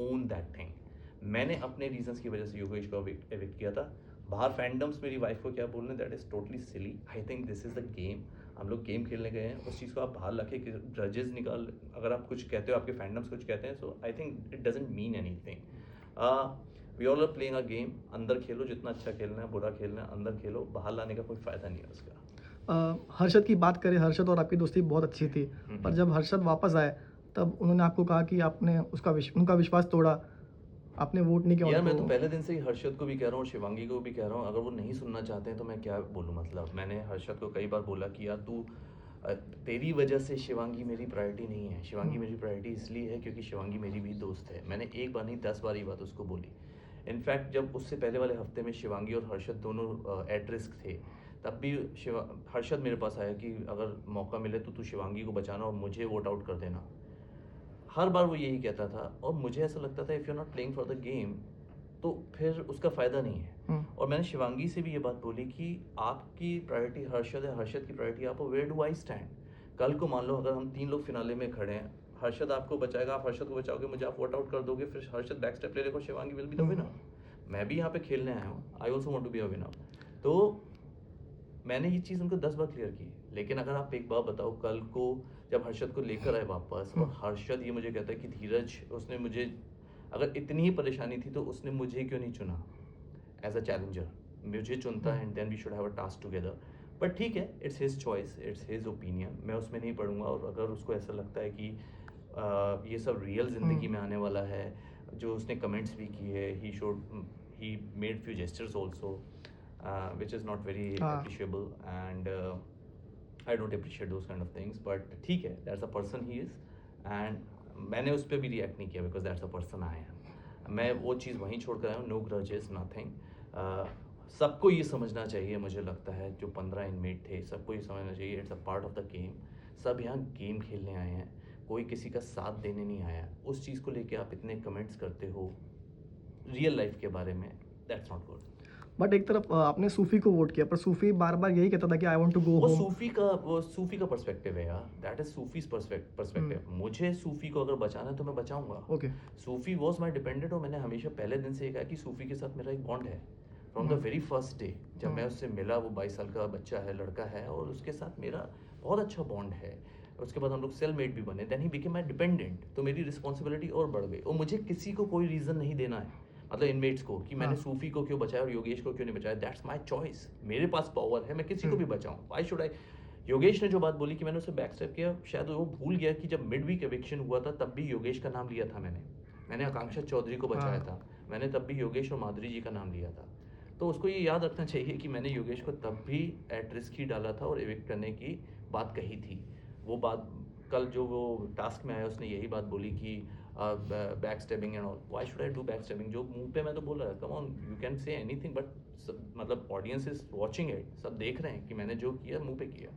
Own that thing. मैंने अपने reasons की वजह से योगेश को एविक्ट किया था। बाहर फैंडम्स मेरी वाइफ को क्या बोल रहे हैं, that is totally silly. I think this is the game. हम लोग गेम खेलने गए हैं, उस चीज़ को आप बाहर रखें कि ग्रजेस निकाल, अगर आप कुछ कहते हो, आपके फैंडम्स कुछ कहते हैं, so I think it doesn't mean anything. We all are playing a game. अंदर खेलो, जितना अच्छा खेलना है, बुरा खेलना है, अंदर खेलो, बाहर लाने का कोई फ़ायदा नहीं है उसका। हर्षद की बात करें, हर्षद और आपकी दोस्ती बहुत अच्छी थी, पर जब हर्षद वापस आए तब उन्होंने आपको कहा कि आपने उनका विश्वास तोड़ा, आपने वोट नहीं किया यार उनको। मैं तो पहले दिन से ही हर्षद को भी कह रहा हूँ और शिवांगी को भी कह रहा हूँ, अगर वो नहीं सुनना चाहते हैं तो मैं क्या बोलूँ। मतलब मैंने हर्षद को कई बार बोला कि यार तू तेरी वजह से शिवांगी मेरी प्रायोरिटी नहीं है। शिवांगी मेरी प्रायोरिटी इसलिए है क्योंकि शिवांगी मेरी भी दोस्त है। मैंने एक बार नहीं 10 बार ये बात उसको बोली। इनफैक्ट जब उससे पहले वाले हफ्ते में शिवांगी और हर्षद दोनों एट रिस्क थे, तब भी हर्षद मेरे पास आया कि अगर मौका मिले तो तू शिवांगी को बचाना और मुझे वोट आउट कर देना। हर बार वो यही कहता था और मुझे ऐसा लगता था if you not playing for the game तो फिर उसका फ़ायदा नहीं है। और मैंने शिवांगी से भी ये बात बोली कि आपकी प्रायोरिटी हर्षद है, हर्षद की प्रायोरिटी आप, वेयर डू आई स्टैंड। कल को मान लो अगर हम 3 लोग फिनाले में खड़े हैं, हर्षद आपको बचाएगा, आप हर्षद को बचाओगे, मुझे आप वोट आउट कर दोगे, फिर हर्षद बैक स्टेप ले लेगा, Shivangi will be the winner. मैं भी यहाँ पे खेलने आया हूँ, I also want to be a winner. तो मैंने ये चीज़ उनको 10 बार क्लियर की। लेकिन अगर आप एक बात बताओ, कल को जब हर्षद को लेकर आए वापस और हर्षद ये मुझे कहता है कि धीरज, उसने मुझे, अगर इतनी ही परेशानी थी तो उसने मुझे क्यों नहीं चुना एज अ चैलेंजर। मुझे चुनता है and then we should have a task together. But ठीक है, it's his choice, it's his opinion, मैं उसमें नहीं पढ़ूंगा। और अगर उसको ऐसा लगता है कि ये सब रियल ज़िंदगी में आने वाला है, जो उसने कमेंट्स भी किए, he made few gestures also which is not very appreciable, and I don't appreciate those kind of things, but ठीक है, that's the person he is, and मैंने उस पर भी रिएक्ट नहीं किया because that's the person I am। मैं वो चीज़ वहीं छोड़ कर आया हूँ, no grudges, nothing। सबको ये समझना चाहिए, मुझे लगता है जो 15 इनमेट थे सबको ये समझना चाहिए, it's a part of the game. सब यहाँ गेम खेलने आए हैं, कोई किसी का साथ देने नहीं आया। उस चीज़ को लेके आप इतने कमेंट्स करते हो रियल लाइफ के बारे में, दैट्स नॉट गुड। बट एक तरफ आपने सूफी को वोट किया, पर सूफी बार बार यही कहता था कि I want to go home. वो सूफी का पर्सपेक्टिव है यार, दैट इज सूफीज पर्सपेक्टिव। मुझे सूफी को अगर बचाना है तो मैं बचाऊंगा। Okay. Sufi was my dependent और मैंने हमेशा पहले दिन से ये कहा कि सूफी के साथ मेरा एक बॉन्ड है from the very first day. जब मैं उससे मिला, वो 22 साल का बच्चा है, लड़का है, और उसके साथ मेरा बहुत अच्छा बॉन्ड है। उसके बाद हम लोग सेलमेट भी बने, then he became my dependent. तो मेरी रिस्पॉन्सिबिलिटी और बढ़ गई और मुझे किसी को कोई रीज़न नहीं देना है, मतलब इनमेट्स को, कि मैंने सूफी को क्यों बचाया और योगेश को क्यों नहीं बचाया। That's my choice. मेरे पास पावर है, मैं किसी को भी बचाऊं। Why should I. योगेश ने जो बात बोली कि मैंने उसे बैक स्टेप किया, शायद वो भूल गया कि जब मिड वीक एविक्शन हुआ था तब भी योगेश का नाम लिया था मैंने आकांक्षा चौधरी को बचाया था, मैंने तब भी योगेश और माधुरी जी का नाम लिया था। तो उसको ये याद रखना चाहिए कि मैंने योगेश को तब भी एट रिस्क ही डाला था और एविक्ट करने की बात कही थी। वो बात कल जो वो टास्क में आया उसने यही बात बोली कि back stabbing and all. Why should I do back stabbing. जो मुंह पे मैं तो बोल रहा है, come on you can say anything, but मतलब ऑडियंस इज वॉचिंग इट, सब देख रहे हैं कि मैंने जो किया मुंह पे किया।